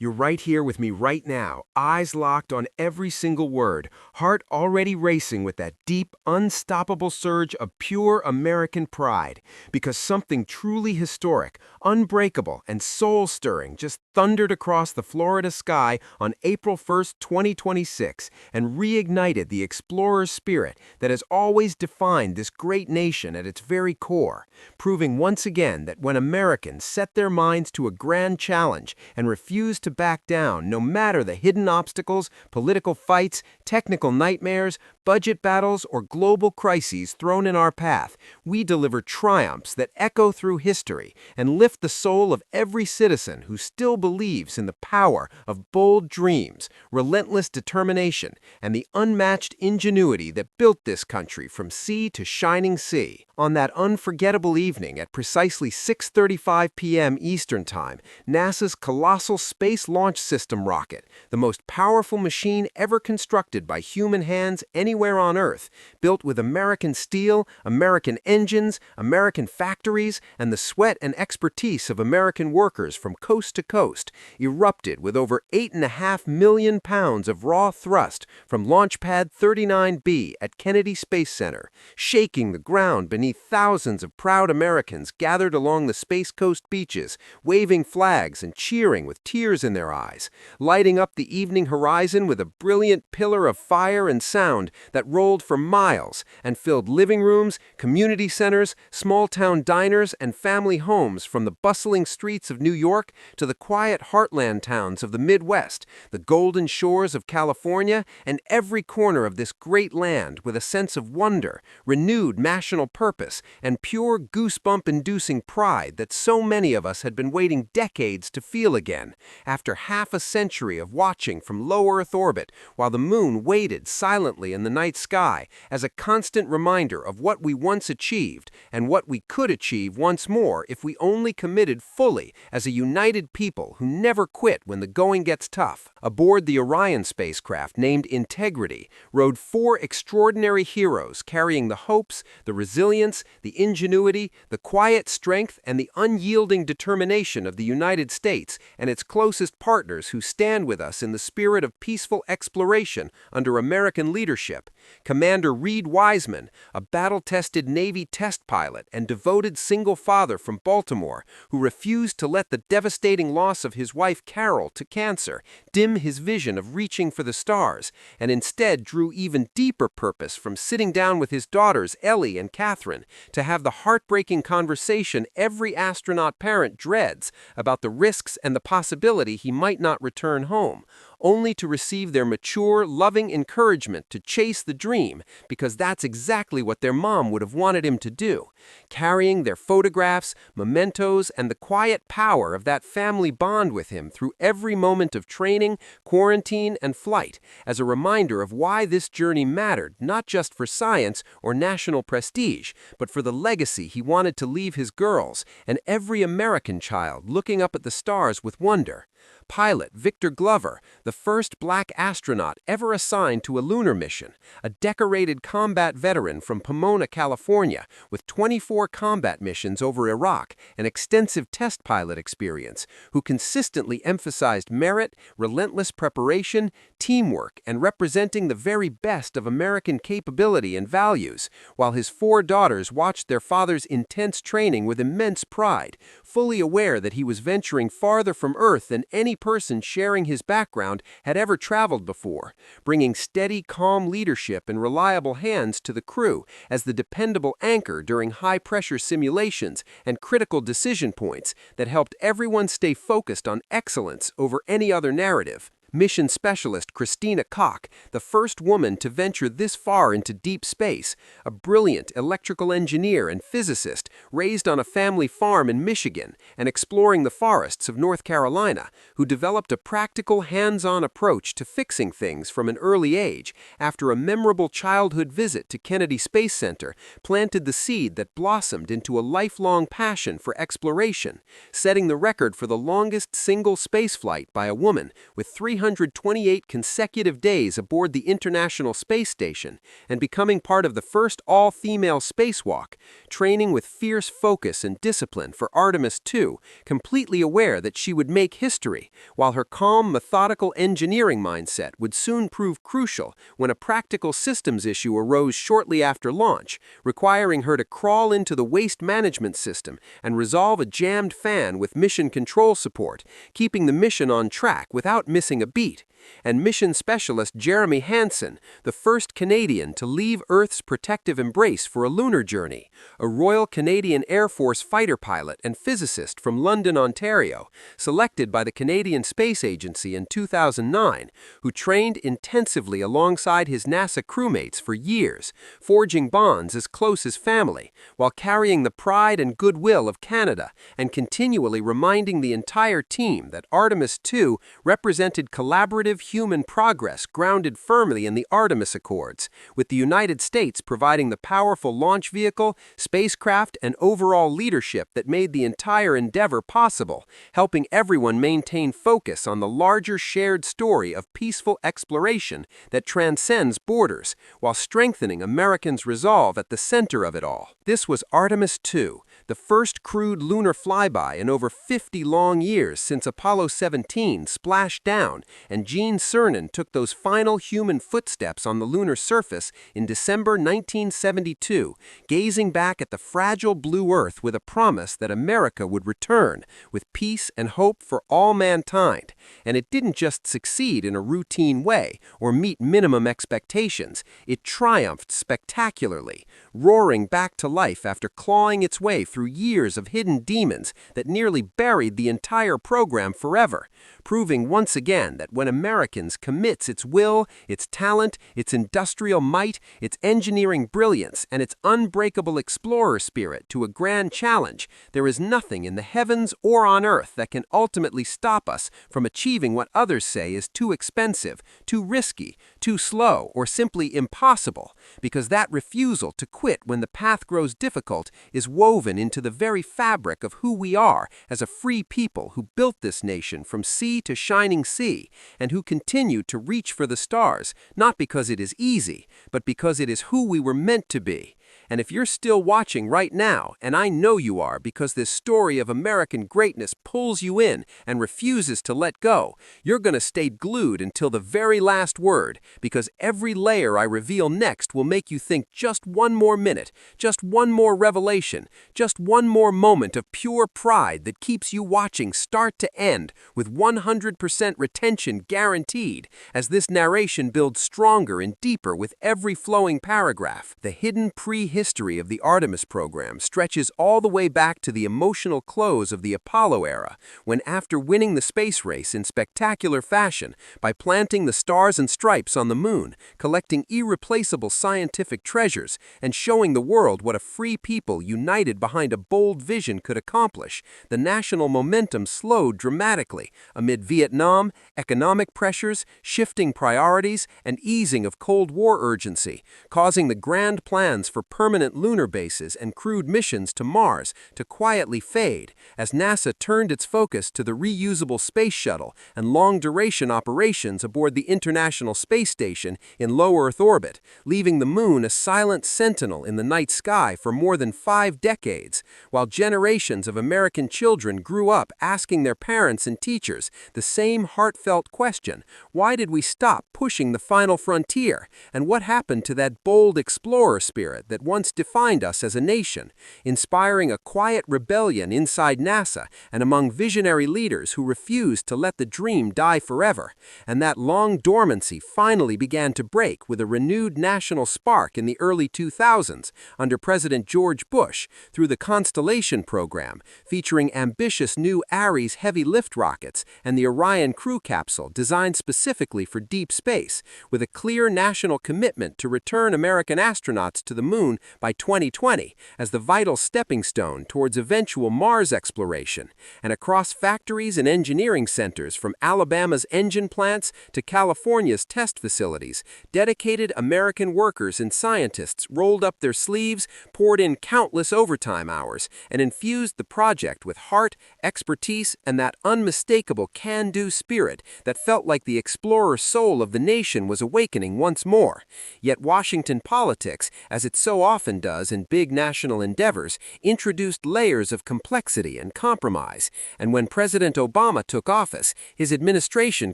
You're right here with me right now, eyes locked on every single word, heart already racing with that deep, unstoppable surge of pure American pride. Because something truly historic, unbreakable, and soul-stirring just thundered across the Florida sky on April 1st, 2026, and reignited the explorer's spirit that has always defined this great nation at its very core, proving once again that when Americans set their minds to a grand challenge and refuse to back down no matter the hidden obstacles, political fights, technical nightmares, budget battles, or global crises thrown in our path, we deliver triumphs that echo through history and lift the soul of every citizen who still believes in the power of bold dreams, relentless determination, and the unmatched ingenuity that built this country from sea to shining sea. On that unforgettable evening at precisely 6:35 p.m. Eastern Time, NASA's colossal Space Launch System rocket, the most powerful machine ever constructed by human hands anywhere on Earth, built with American steel, American engines, American factories, and the sweat and expertise of American workers from coast to coast, erupted with over 8.5 million pounds of raw thrust from Launch Pad 39B at Kennedy Space Center, shaking the ground beneath thousands of proud Americans gathered along the Space Coast beaches, waving flags and cheering with tears in their eyes, lighting up the evening horizon with a brilliant pillar of fire and sound that rolled for miles and filled living rooms, community centers, small-town diners, and family homes from the bustling streets of New York to the quiet heartland towns of the Midwest, the golden shores of California, and every corner of this great land with a sense of wonder, renewed national purpose, and pure goosebump-inducing pride that so many of us had been waiting decades to feel again, after half a century of watching from low Earth orbit while the moon waited silently in the night sky as a constant reminder of what we once achieved and what we could achieve once more if we only committed fully as a united people who never quit when the going gets tough. Aboard the Orion spacecraft named Integrity rode four extraordinary heroes carrying the hopes, the resilience, the ingenuity, the quiet strength, and the unyielding determination of the United States and its closest partners who stand with us in the spirit of peaceful exploration under American leadership. Commander Reed Wiseman, a battle-tested Navy test pilot and devoted single father from Baltimore, who refused to let the devastating loss of his wife Carol to cancer dim his vision of reaching for the stars, and instead drew even deeper purpose from sitting down with his daughters Ellie and Catherine to have the heartbreaking conversation every astronaut parent dreads about the risks and the possibility he might not return home, only to receive their mature, loving encouragement to chase the dream because that's exactly what their mom would have wanted him to do, carrying their photographs, mementos, and the quiet power of that family bond with him through every moment of training, quarantine, and flight, as a reminder of why this journey mattered not just for science or national prestige, but for the legacy he wanted to leave his girls and every American child looking up at the stars with wonder. Pilot Victor Glover, the first black astronaut ever assigned to a lunar mission, a decorated combat veteran from Pomona, California, with 24 combat missions over Iraq and extensive test pilot experience, who consistently emphasized merit, relentless preparation, teamwork, and representing the very best of American capability and values, while his four daughters watched their father's intense training with immense pride, fully aware that he was venturing farther from Earth than any person sharing his background had ever traveled before, bringing steady, calm leadership and reliable hands to the crew as the dependable anchor during high-pressure simulations and critical decision points that helped everyone stay focused on excellence over any other narrative. Mission Specialist Christina Koch, the first woman to venture this far into deep space, a brilliant electrical engineer and physicist raised on a family farm in Michigan and exploring the forests of North Carolina, who developed a practical, hands-on approach to fixing things from an early age after a memorable childhood visit to Kennedy Space Center planted the seed that blossomed into a lifelong passion for exploration, setting the record for the longest single spaceflight by a woman with 300 328 consecutive days aboard the International Space Station and becoming part of the first all-female spacewalk, training with fierce focus and discipline for Artemis II, completely aware that she would make history, while her calm, methodical engineering mindset would soon prove crucial when a practical systems issue arose shortly after launch, requiring her to crawl into the waste management system and resolve a jammed fan with mission control support, keeping the mission on track without missing a beat. And mission specialist Jeremy Hansen, the first Canadian to leave Earth's protective embrace for a lunar journey, a Royal Canadian Air Force fighter pilot and physicist from London, Ontario, selected by the Canadian Space Agency in 2009, who trained intensively alongside his NASA crewmates for years, forging bonds as close as family, while carrying the pride and goodwill of Canada and continually reminding the entire team that Artemis II represented collaborative human progress grounded firmly in the Artemis Accords, with the United States providing the powerful launch vehicle, spacecraft, and overall leadership that made the entire endeavor possible, helping everyone maintain focus on the larger shared story of peaceful exploration that transcends borders, while strengthening Americans' resolve at the center of it all. This was Artemis II, the first crewed lunar flyby in over 50 long years since Apollo 17 splashed down and Gene Cernan took those final human footsteps on the lunar surface in December 1972, gazing back at the fragile blue Earth with a promise that America would return with peace and hope for all mankind. And it didn't just succeed in a routine way or meet minimum expectations, it triumphed spectacularly, roaring back to life after clawing its way through years of hidden demons that nearly buried the entire program forever, proving once again that when Americans commits its will, its talent, its industrial might, its engineering brilliance, and its unbreakable explorer spirit to a grand challenge, there is nothing in the heavens or on Earth that can ultimately stop us from achieving what others say is too expensive, too risky, too slow, or simply impossible, because that refusal to quit when the path grows difficult is woven into the very fabric of who we are as a free people who built this nation from sea to shining sea, and who continue to reach for the stars, not because it is easy, but because it is who we were meant to be. And if you're still watching right now, and I know you are because this story of American greatness pulls you in and refuses to let go, you're going to stay glued until the very last word, because every layer I reveal next will make you think just one more minute, just one more revelation, just one more moment of pure pride that keeps you watching start to end with 100% retention guaranteed, as this narration builds stronger and deeper with every flowing paragraph. The hidden prehistory of the Artemis program stretches all the way back to the emotional close of the Apollo era, when after winning the space race in spectacular fashion by planting the stars and stripes on the moon, collecting irreplaceable scientific treasures, and showing the world what a free people united behind a bold vision could accomplish, the national momentum slowed dramatically amid Vietnam, economic pressures, shifting priorities, and easing of Cold War urgency, causing the grand plans for permanent lunar bases and crewed missions to Mars to quietly fade as NASA turned its focus to the reusable space shuttle and long-duration operations aboard the International Space Station in low Earth orbit, leaving the moon a silent sentinel in the night sky for more than 5 decades, while generations of American children grew up asking their parents and teachers the same heartfelt question: why did we stop pushing the final frontier, and what happened to that bold explorer spirit that once defined us as a nation, inspiring a quiet rebellion inside NASA and among visionary leaders who refused to let the dream die forever? And that long dormancy finally began to break with a renewed national spark in the early 2000s under President George Bush through the Constellation program, featuring ambitious new Ares heavy lift rockets and the Orion crew capsule designed specifically for deep space, with a clear national commitment to return American astronauts to the moon by 2020 as the vital stepping stone towards eventual Mars exploration, and across factories and engineering centers from Alabama's engine plants to California's test facilities, dedicated American workers and scientists rolled up their sleeves, poured in countless overtime hours, and infused the project with heart, expertise, and that unmistakable can-do spirit that felt like the explorer soul of the nation was awakening once more. Yet Washington politics, as it so often does in big national endeavors, introduced layers of complexity and compromise, and when President Obama took office, his administration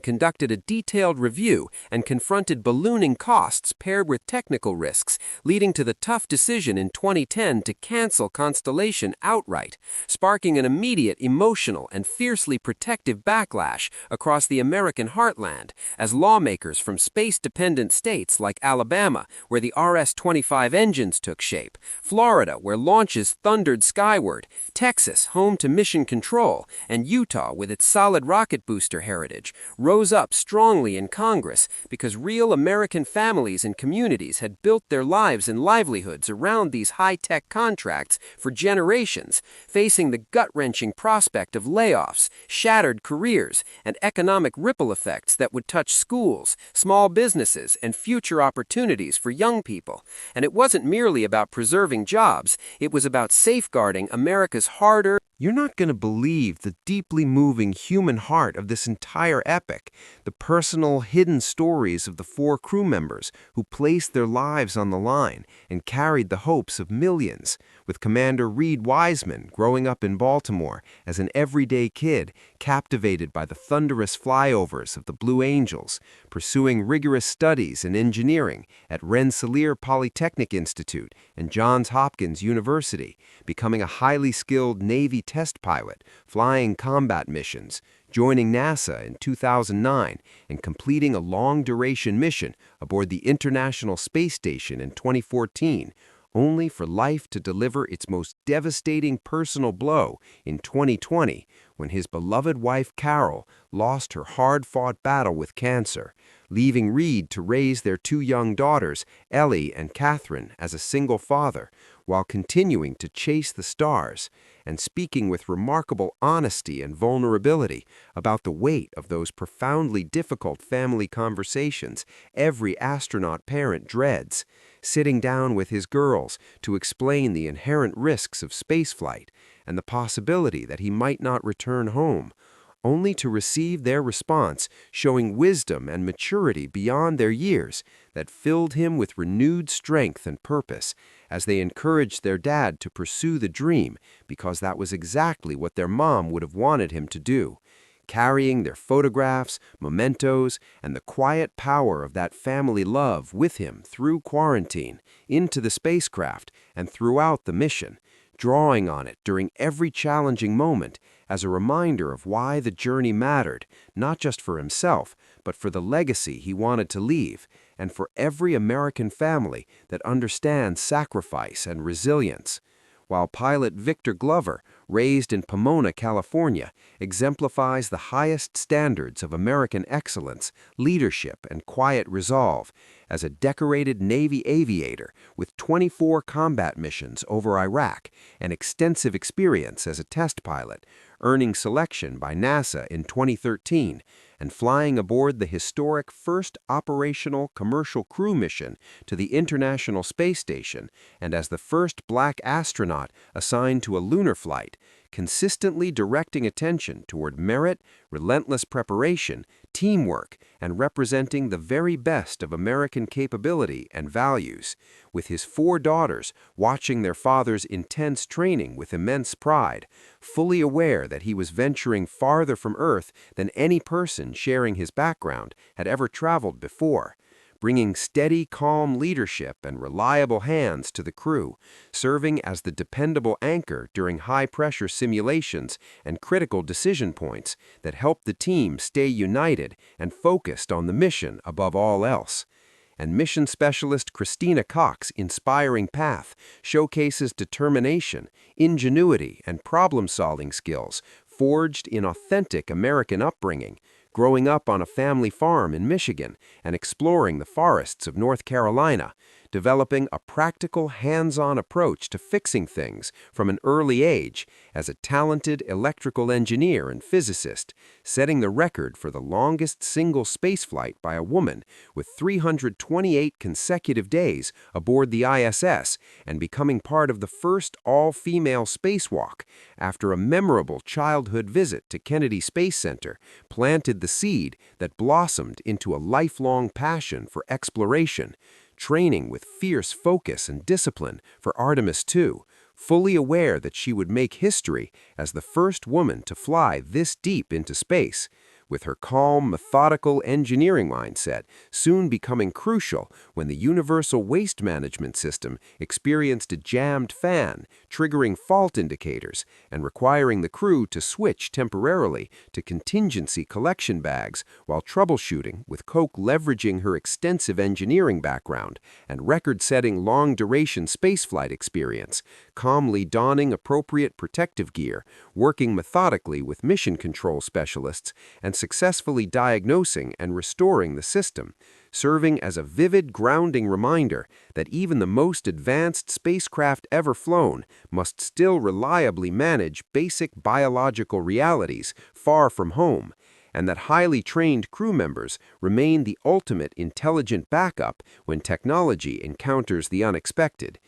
conducted a detailed review and confronted ballooning costs paired with technical risks, leading to the tough decision in 2010 to cancel Constellation outright, sparking an immediate emotional and fiercely protective backlash across the American heartland, as lawmakers from space-dependent states like Alabama, where the RS-25 engines took shape, Florida, where launches thundered skyward, Texas, home to Mission Control, and Utah, with its solid rocket booster heritage, rose up strongly in Congress because real American families and communities had built their lives and livelihoods around these high-tech contracts for generations, facing the gut-wrenching prospect of layoffs, shattered careers, and economic ripple effects that would touch schools, small businesses, and future opportunities for young people. And it wasn't merely about preserving jobs, it was about safeguarding America's hard-earned. You're not going to believe the deeply moving human heart of this entire epic, the personal, hidden stories of the 4 crew members who placed their lives on the line and carried the hopes of millions, with Commander Reed Wiseman growing up in Baltimore as an everyday kid, captivated by the thunderous flyovers of the Blue Angels, pursuing rigorous studies in engineering at Rensselaer Polytechnic Institute and Johns Hopkins University, becoming a highly skilled Navy test pilot, flying combat missions, joining NASA in 2009, and completing a long-duration mission aboard the International Space Station in 2014, only for life to deliver its most devastating personal blow in 2020 when his beloved wife Carol lost her hard-fought battle with cancer, leaving Reed to raise their 2 young daughters, Ellie and Catherine, as a single father, while continuing to chase the stars, and speaking with remarkable honesty and vulnerability about the weight of those profoundly difficult family conversations every astronaut parent dreads, sitting down with his girls to explain the inherent risks of spaceflight and the possibility that he might not return home, only to receive their response showing wisdom and maturity beyond their years that filled him with renewed strength and purpose as they encouraged their dad to pursue the dream because that was exactly what their mom would have wanted him to do, carrying their photographs, mementos, and the quiet power of that family love with him through quarantine, into the spacecraft, and throughout the mission, drawing on it during every challenging moment as a reminder of why the journey mattered, not just for himself, but for the legacy he wanted to leave, and for every American family that understands sacrifice and resilience. While pilot Victor Glover, raised in Pomona, California, exemplifies the highest standards of American excellence, leadership, and quiet resolve, as a decorated Navy aviator with 24 combat missions over Iraq and extensive experience as a test pilot, earning selection by NASA in 2013, and flying aboard the historic first operational commercial crew mission to the International Space Station, and as the first black astronaut assigned to a lunar flight, consistently directing attention toward merit, relentless preparation, teamwork, and representing the very best of American capability and values, with his 4 daughters watching their father's intense training with immense pride, fully aware that he was venturing farther from Earth than any person sharing his background had ever traveled before, bringing steady, calm leadership and reliable hands to the crew, serving as the dependable anchor during high-pressure simulations and critical decision points that helped the team stay united and focused on the mission above all else. And mission specialist Christina Koch's inspiring path showcases determination, ingenuity, and problem-solving skills forged in authentic American upbringing, growing up on a family farm in Michigan and exploring the forests of North Carolina, developing a practical, hands-on approach to fixing things from an early age as a talented electrical engineer and physicist, setting the record for the longest single spaceflight by a woman with 328 consecutive days aboard the ISS and becoming part of the first all-female spacewalk after a memorable childhood visit to Kennedy Space Center planted the seed that blossomed into a lifelong passion for exploration, training with fierce focus and discipline for Artemis II, fully aware that she would make history as the first woman to fly this deep into space, with her calm, methodical engineering mindset soon becoming crucial when the Universal Waste Management System experienced a jammed fan, triggering fault indicators and requiring the crew to switch temporarily to contingency collection bags while troubleshooting, with Koch leveraging her extensive engineering background and record-setting long-duration spaceflight experience, calmly donning appropriate protective gear, working methodically with mission control specialists, and successfully diagnosing and restoring the system, serving as a vivid grounding reminder that even the most advanced spacecraft ever flown must still reliably manage basic biological realities far from home, and that highly trained crew members remain the ultimate intelligent backup when technology encounters the unexpected,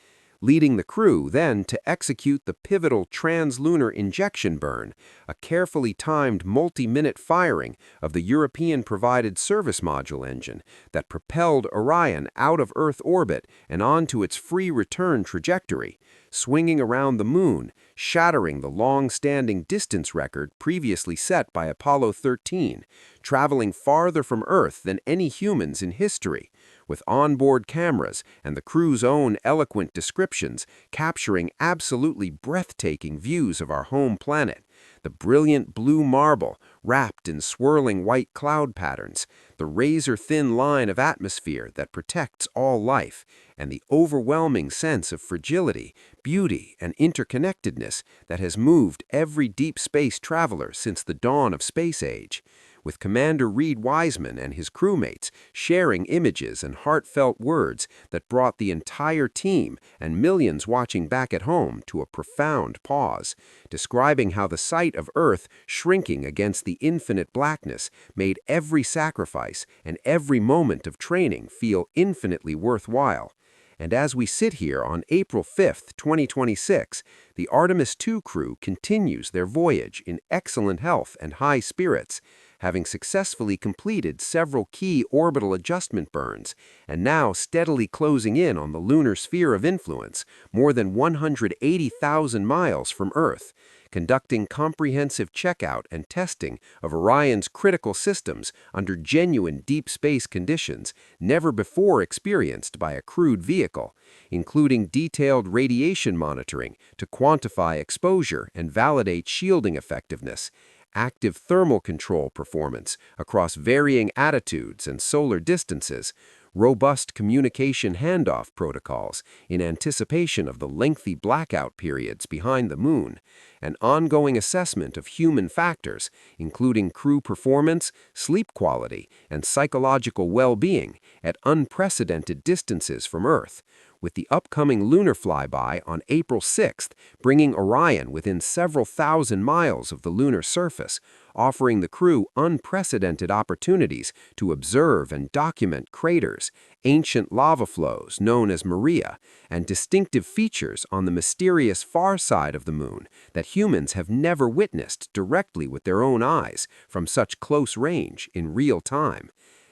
leading the crew then to execute the pivotal translunar injection burn, a carefully timed multi-minute firing of the European-provided service module engine that propelled Orion out of Earth orbit and onto its free return trajectory, swinging around the Moon, shattering the long-standing distance record previously set by Apollo 13, traveling farther from Earth than any humans in history, with onboard cameras and the crew's own eloquent descriptions capturing absolutely breathtaking views of our home planet, the brilliant blue marble wrapped in swirling white cloud patterns, the razor-thin line of atmosphere that protects all life, and the overwhelming sense of fragility, beauty, and interconnectedness that has moved every deep space traveler since the dawn of space age, with Commander Reed Wiseman and his crewmates sharing images and heartfelt words that brought the entire team and millions watching back at home to a profound pause, describing how the sight of Earth shrinking against the infinite blackness made every sacrifice and every moment of training feel infinitely worthwhile. And as we sit here on April 5, 2026, the Artemis II crew continues their voyage in excellent health and high spirits, having successfully completed several key orbital adjustment burns, and now steadily closing in on the lunar sphere of influence, more than 180,000 miles from Earth, conducting comprehensive checkout and testing of Orion's critical systems under genuine deep space conditions never before experienced by a crewed vehicle, including detailed radiation monitoring to quantify exposure and validate shielding effectiveness, active thermal control performance across varying attitudes and solar distances, robust communication handoff protocols in anticipation of the lengthy blackout periods behind the Moon, an ongoing assessment of human factors, including crew performance, sleep quality, and psychological well-being at unprecedented distances from Earth, with the upcoming lunar flyby on April 6th bringing Orion within several thousand miles of the lunar surface, offering the crew unprecedented opportunities to observe and document craters, ancient lava flows known as Maria, and distinctive features on the mysterious far side of the Moon that humans have never witnessed directly with their own eyes from such close range in real time.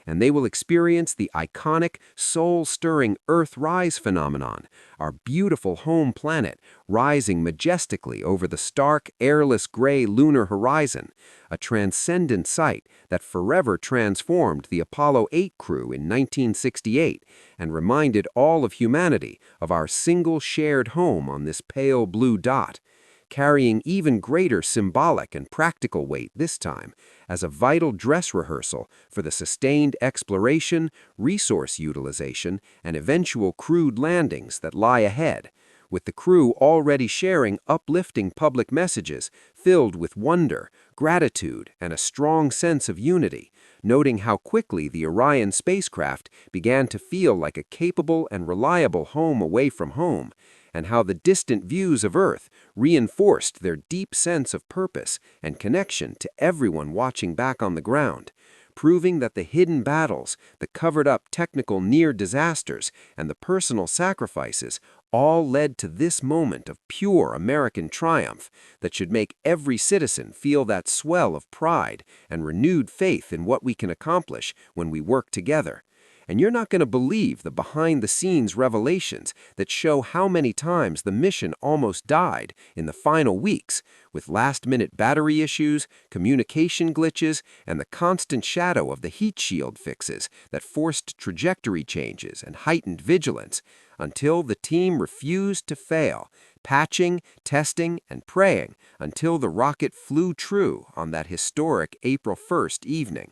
And they will experience the iconic, soul-stirring Earth-rise phenomenon, our beautiful home planet rising majestically over the stark, airless gray lunar horizon, a transcendent sight that forever transformed the Apollo 8 crew in 1968 and reminded all of humanity of our single shared home on this pale blue dot, carrying even greater symbolic and practical weight this time as a vital dress rehearsal for the sustained exploration, resource utilization, and eventual crewed landings that lie ahead, with the crew already sharing uplifting public messages filled with wonder, gratitude, and a strong sense of unity, noting how quickly the Orion spacecraft began to feel like a capable and reliable home away from home, and how the distant views of Earth reinforced their deep sense of purpose and connection to everyone watching back on the ground, proving that the hidden battles, the covered-up technical near disasters, and the personal sacrifices all led to this moment of pure American triumph that should make every citizen feel that swell of pride and renewed faith in what we can accomplish when we work together. And you're not going to believe the behind-the-scenes revelations that show how many times the mission almost died in the final weeks, with last-minute battery issues, communication glitches, and the constant shadow of the heat shield fixes that forced trajectory changes and heightened vigilance, until the team refused to fail, patching, testing, and praying until the rocket flew true on that historic April 1st evening.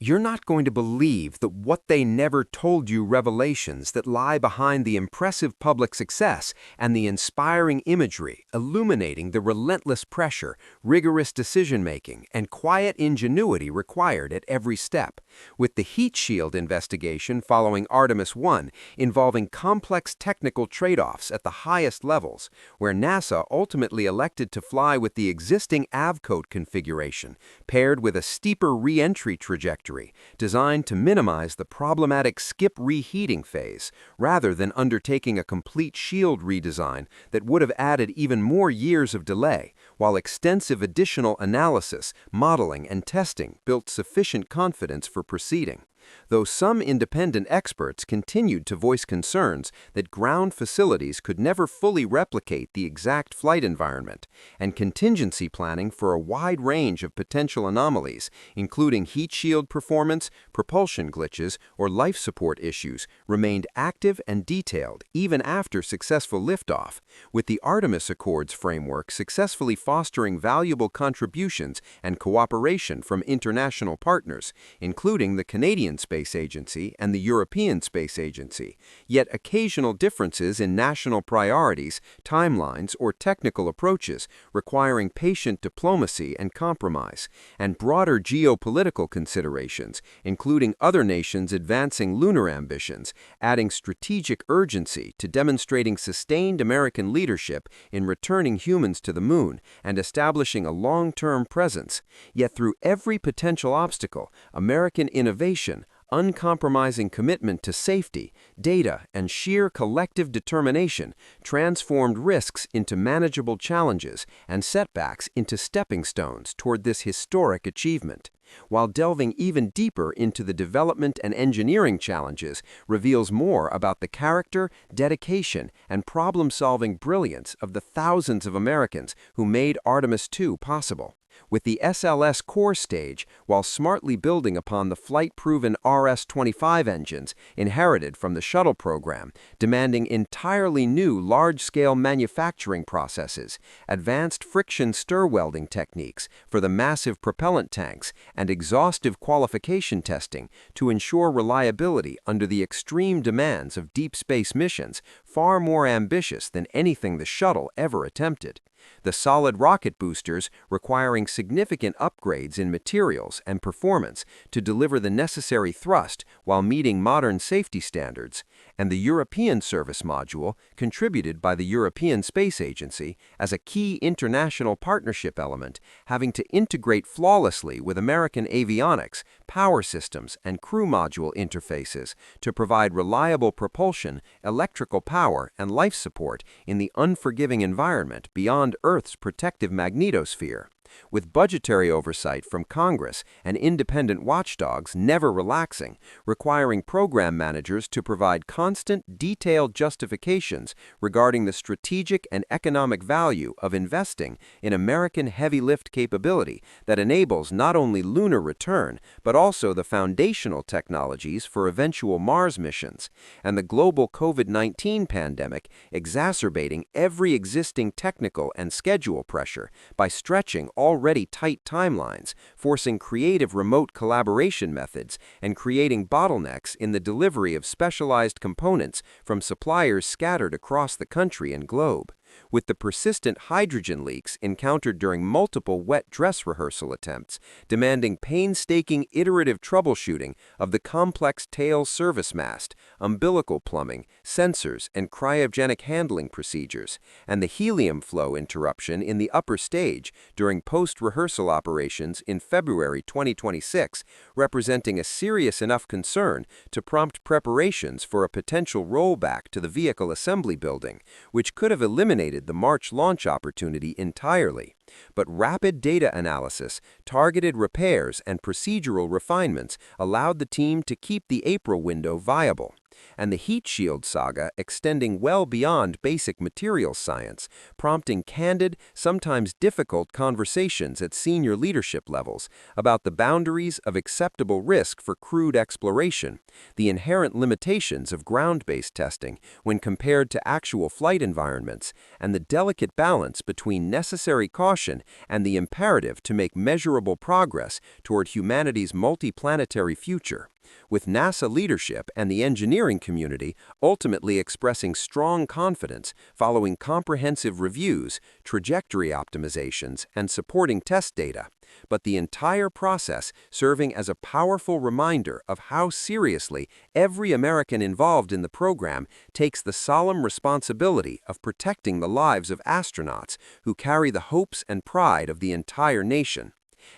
You're not going to believe the what they never told you revelations that lie behind the impressive public success and the inspiring imagery illuminating the relentless pressure, rigorous decision-making, and quiet ingenuity required at every step, with the heat shield investigation following Artemis I involving complex technical trade-offs at the highest levels, where NASA ultimately elected to fly with the existing avcoat configuration, paired with a steeper re-entry trajectory designed to minimize the problematic skip reheating phase, rather than undertaking a complete shield redesign that would have added even more years of delay, while extensive additional analysis, modeling, and testing built sufficient confidence for proceeding. Though some independent experts continued to voice concerns that ground facilities could never fully replicate the exact flight environment, and contingency planning for a wide range of potential anomalies, including heat shield performance, propulsion glitches, or life support issues, remained active and detailed even after successful liftoff, with the Artemis Accords framework successfully fostering valuable contributions and cooperation from international partners, including the Canadian Space Agency and the European Space Agency, yet occasional differences in national priorities, timelines, or technical approaches requiring patient diplomacy and compromise, and broader geopolitical considerations, including other nations advancing lunar ambitions, adding strategic urgency to demonstrating sustained American leadership in returning humans to the moon and establishing a long-term presence. Yet through every potential obstacle, American innovation, uncompromising commitment to safety, data, and sheer collective determination transformed risks into manageable challenges and setbacks into stepping stones toward this historic achievement, while delving even deeper into the development and engineering challenges reveals more about the character, dedication, and problem-solving brilliance of the thousands of Americans who made Artemis II possible. With the SLS core stage, while smartly building upon the flight-proven RS-25 engines inherited from the shuttle program, demanding entirely new large-scale manufacturing processes, advanced friction stir welding techniques for the massive propellant tanks, and exhaustive qualification testing to ensure reliability under the extreme demands of deep space missions, far more ambitious than anything the shuttle ever attempted. The solid rocket boosters requiring significant upgrades in materials and performance to deliver the necessary thrust while meeting modern safety standards, and the European Service Module, contributed by the European Space Agency as a key international partnership element, having to integrate flawlessly with American avionics, power systems, and crew module interfaces to provide reliable propulsion, electrical power, and life support in the unforgiving environment beyond Earth's protective magnetosphere. With budgetary oversight from Congress and independent watchdogs never relaxing, requiring program managers to provide constant, detailed justifications regarding the strategic and economic value of investing in American heavy lift capability that enables not only lunar return, but also the foundational technologies for eventual Mars missions, and the global COVID-19 pandemic exacerbating every existing technical and schedule pressure by stretching already tight timelines, forcing creative remote collaboration methods, and creating bottlenecks in the delivery of specialized components from suppliers scattered across the country and globe. with the persistent hydrogen leaks encountered during multiple wet dress rehearsal attempts, demanding painstaking iterative troubleshooting of the complex tail service mast, umbilical plumbing, sensors, and cryogenic handling procedures, and the helium flow interruption in the upper stage during post-rehearsal operations in February 2026, representing a serious enough concern to prompt preparations for a potential rollback to the vehicle assembly building, which could have eliminated the March launch opportunity entirely. But rapid data analysis, targeted repairs, and procedural refinements allowed the team to keep the April window viable. And the heat shield saga extending well beyond basic materials science, prompting candid, sometimes difficult conversations at senior leadership levels about the boundaries of acceptable risk for crewed exploration, the inherent limitations of ground-based testing when compared to actual flight environments, and the delicate balance between necessary caution and the imperative to make measurable progress toward humanity's multiplanetary future, with NASA leadership and the engineering community ultimately expressing strong confidence following comprehensive reviews, trajectory optimizations, and supporting test data, but the entire process serving as a powerful reminder of how seriously every American involved in the program takes the solemn responsibility of protecting the lives of astronauts who carry the hopes and pride of the entire nation.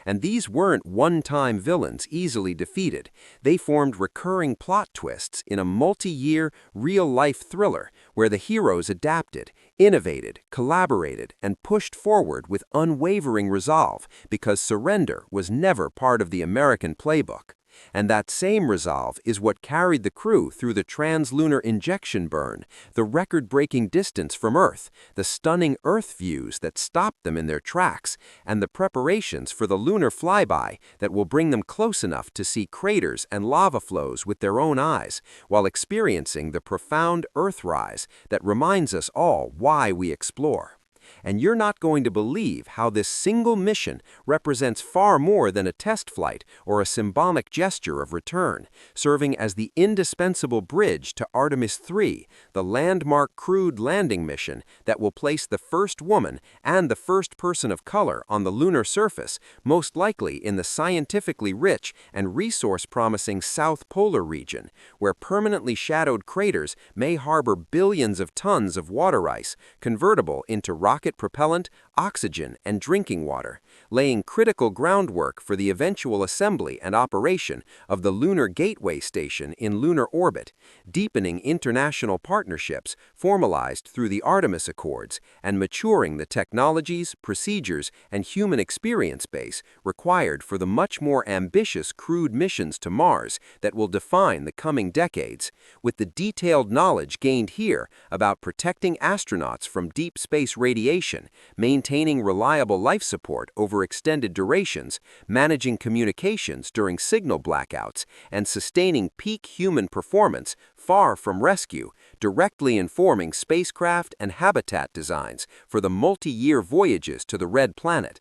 And these weren't one-time villains easily defeated. They formed recurring plot twists in a multi-year, real-life thriller where the heroes adapted, innovated, collaborated, and pushed forward with unwavering resolve because surrender was never part of the American playbook. And that same resolve is what carried the crew through the trans-lunar injection burn, the record-breaking distance from Earth, the stunning Earth views that stopped them in their tracks, and the preparations for the lunar flyby that will bring them close enough to see craters and lava flows with their own eyes, while experiencing the profound Earthrise that reminds us all why we explore. And you're not going to believe how this single mission represents far more than a test flight or a symbolic gesture of return, serving as the indispensable bridge to Artemis II, the landmark crewed landing mission that will place the first woman and the first person of color on the lunar surface, most likely in the scientifically rich and resource-promising South Polar region, where permanently shadowed craters may harbor billions of tons of water ice, convertible into rocket propellant, oxygen, and drinking water, laying critical groundwork for the eventual assembly and operation of the Lunar Gateway Station in lunar orbit, deepening international partnerships formalized through the Artemis Accords, and maturing the technologies, procedures, and human experience base required for the much more ambitious crewed missions to Mars that will define the coming decades, with the detailed knowledge gained here about protecting astronauts from deep space radiation, maintaining reliable life support over extended durations, managing communications during signal blackouts, and sustaining peak human performance far from rescue, directly informing spacecraft and habitat designs for the multi-year voyages to the Red Planet.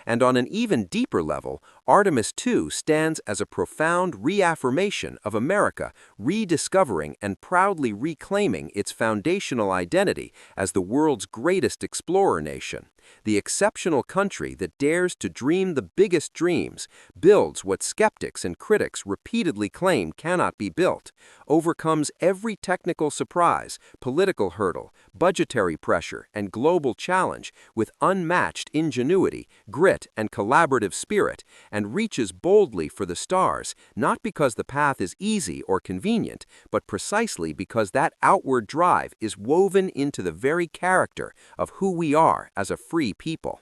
And on an even deeper level, Artemis II stands as a profound reaffirmation of America rediscovering and proudly reclaiming its foundational identity as the world's greatest explorer nation, the exceptional country that dares to dream the biggest dreams, builds what skeptics and critics repeatedly claim cannot be built, overcomes every technical surprise, political hurdle, budgetary pressure, and global challenge with unmatched ingenuity, grit, and collaborative spirit, and reaches boldly for the stars, not because the path is easy or convenient, but precisely because that outward drive is woven into the very character of who we are as a free people.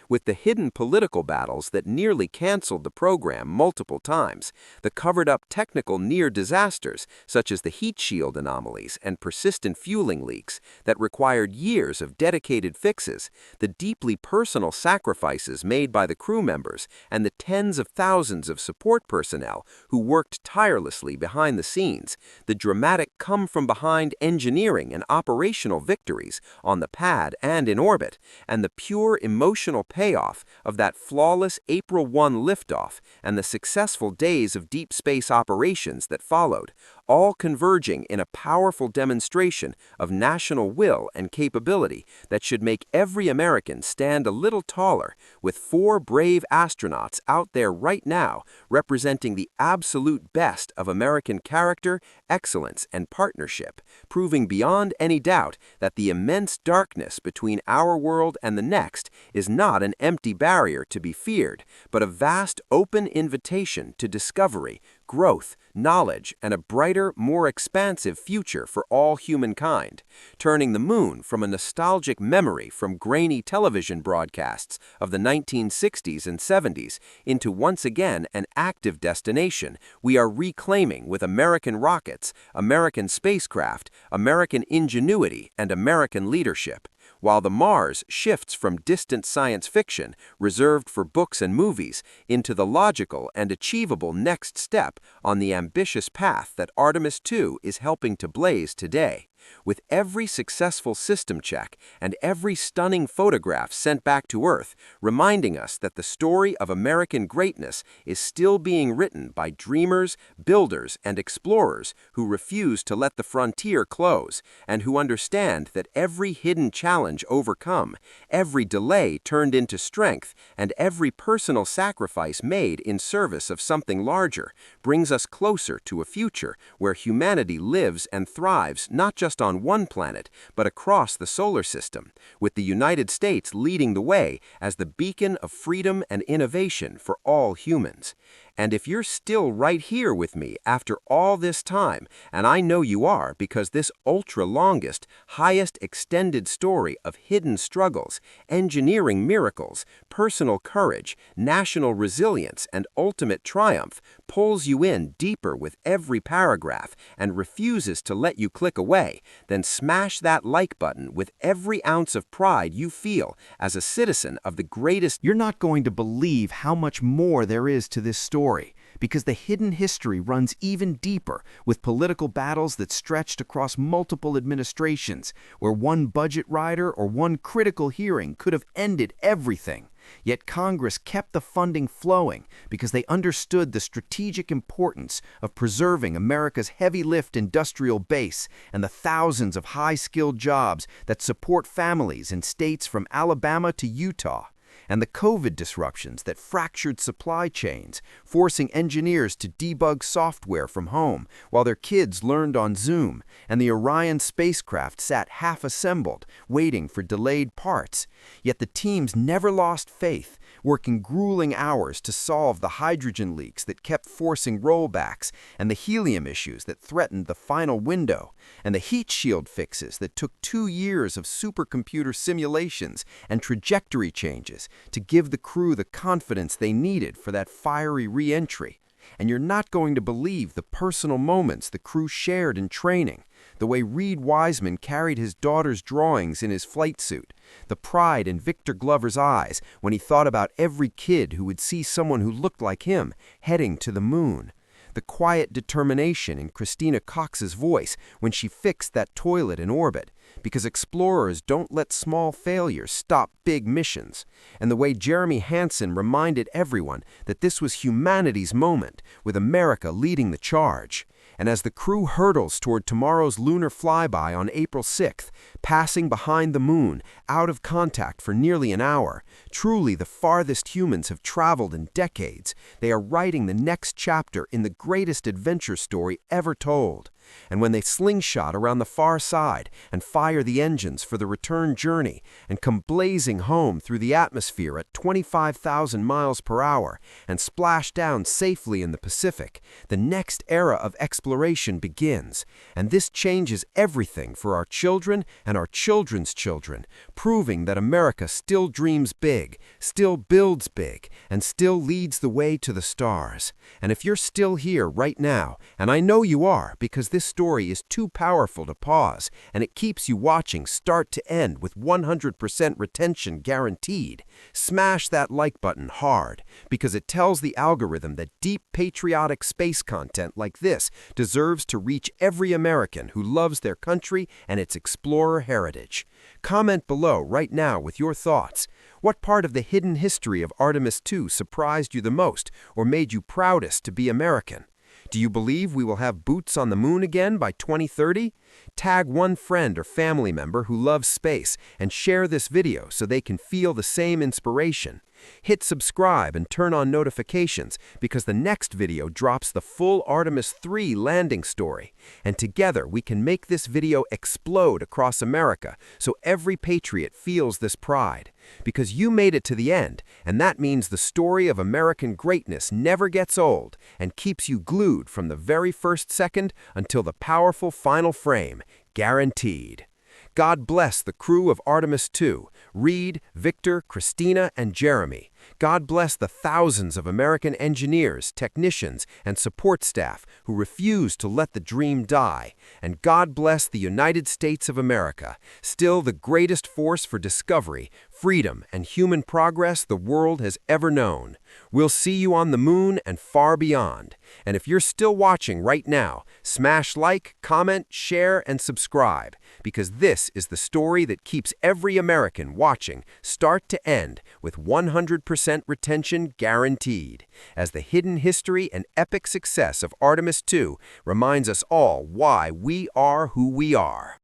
With the hidden political battles that nearly canceled the program multiple times, the covered-up technical near disasters such as the heat shield anomalies and persistent fueling leaks that required years of dedicated fixes, the deeply personal sacrifices made by the crew members, and the tens of thousands of support personnel who worked tirelessly behind the scenes, the dramatic come-from-behind engineering and operational victories on the pad and in orbit, and the pure emotional payoff of that flawless April 1 liftoff and the successful days of deep space operations that followed, all converging in a powerful demonstration of national will and capability that should make every American stand a little taller, with 4 brave astronauts out there right now representing the absolute best of American character, excellence, and partnership, proving beyond any doubt that the immense darkness between our world and the next is not an empty barrier to be feared, but a vast open invitation to discovery, growth, knowledge, and a brighter, more expansive future for all humankind, turning the moon from a nostalgic memory from grainy television broadcasts of the 1960s and 70s into once again an active destination we are reclaiming with American rockets, American spacecraft, American ingenuity, and American leadership. While the Mars shifts from distant science fiction, reserved for books and movies, into the logical and achievable next step on the ambitious path that Artemis II is helping to blaze today. With every successful system check and every stunning photograph sent back to Earth, reminding us that the story of American greatness is still being written by dreamers, builders, and explorers who refuse to let the frontier close, and who understand that every hidden challenge overcome, every delay turned into strength, and every personal sacrifice made in service of something larger brings us closer to a future where humanity lives and thrives not just on one planet, but across the solar system, with the United States leading the way as the beacon of freedom and innovation for all humans. And if you're still right here with me after all this time, and I know you are because this ultra-longest, highest extended story of hidden struggles, engineering miracles, personal courage, national resilience, and ultimate triumph pulls you in deeper with every paragraph and refuses to let you click away, then smash that like button with every ounce of pride you feel as a citizen of the greatest. You're not going to believe how much more there is to this story, because the hidden history runs even deeper, with political battles that stretched across multiple administrations, where one budget rider or one critical hearing could have ended everything. Yet Congress kept the funding flowing because they understood the strategic importance of preserving America's heavy-lift industrial base and the thousands of high-skilled jobs that support families in states from Alabama to Utah, and the COVID disruptions that fractured supply chains, forcing engineers to debug software from home while their kids learned on Zoom, and the Orion spacecraft sat half-assembled, waiting for delayed parts. Yet the teams never lost faith, working grueling hours to solve the hydrogen leaks that kept forcing rollbacks, and the helium issues that threatened the final window, and the heat shield fixes that took 2 years of supercomputer simulations and trajectory changes to give the crew the confidence they needed for that fiery re-entry. And you're not going to believe the personal moments the crew shared in training, the way Reed Wiseman carried his daughter's drawings in his flight suit, the pride in Victor Glover's eyes when he thought about every kid who would see someone who looked like him heading to the moon, the quiet determination in Christina Cox's voice when she fixed that toilet in orbit, because explorers don't let small failures stop big missions, and the way Jeremy Hansen reminded everyone that this was humanity's moment, with America leading the charge. And as the crew hurtles toward tomorrow's lunar flyby on April 6th, passing behind the moon, out of contact for nearly an hour, truly the farthest humans have traveled in decades, they are writing the next chapter in the greatest adventure story ever told. And when they slingshot around the far side and fire the engines for the return journey and come blazing home through the atmosphere at 25,000 miles per hour and splash down safely in the Pacific, the next era of exploration begins. And this changes everything for our children and our children's children, proving that America still dreams big, still builds big, and still leads the way to the stars. And if you're still here right now, and I know you are because this story is too powerful to pause, and it keeps you watching start to end with 100% retention guaranteed, smash that like button hard, because it tells the algorithm that deep patriotic space content like this deserves to reach every American who loves their country and its explorer heritage. Comment below right now with your thoughts. What part of the hidden history of Artemis II surprised you the most or made you proudest to be American? Do you believe we will have boots on the moon again by 2030? Tag one friend or family member who loves space and share this video so they can feel the same inspiration. Hit subscribe and turn on notifications because the next video drops the full Artemis II landing story. And together we can make this video explode across America so every patriot feels this pride. Because you made it to the end, and that means the story of American greatness never gets old and keeps you glued from the very first second until the powerful final frame, guaranteed. God bless the crew of Artemis II, Reed, Victor, Christina, and Jeremy. God bless the thousands of American engineers, technicians, and support staff who refuse to let the dream die. And God bless the United States of America, still the greatest force for discovery, freedom, and human progress the world has ever known. We'll see you on the moon and far beyond. And if you're still watching right now, smash like, comment, share, and subscribe, because this is the story that keeps every American watching, start to end, with 100% retention guaranteed, as the hidden history and epic success of Artemis II reminds us all why we are who we are.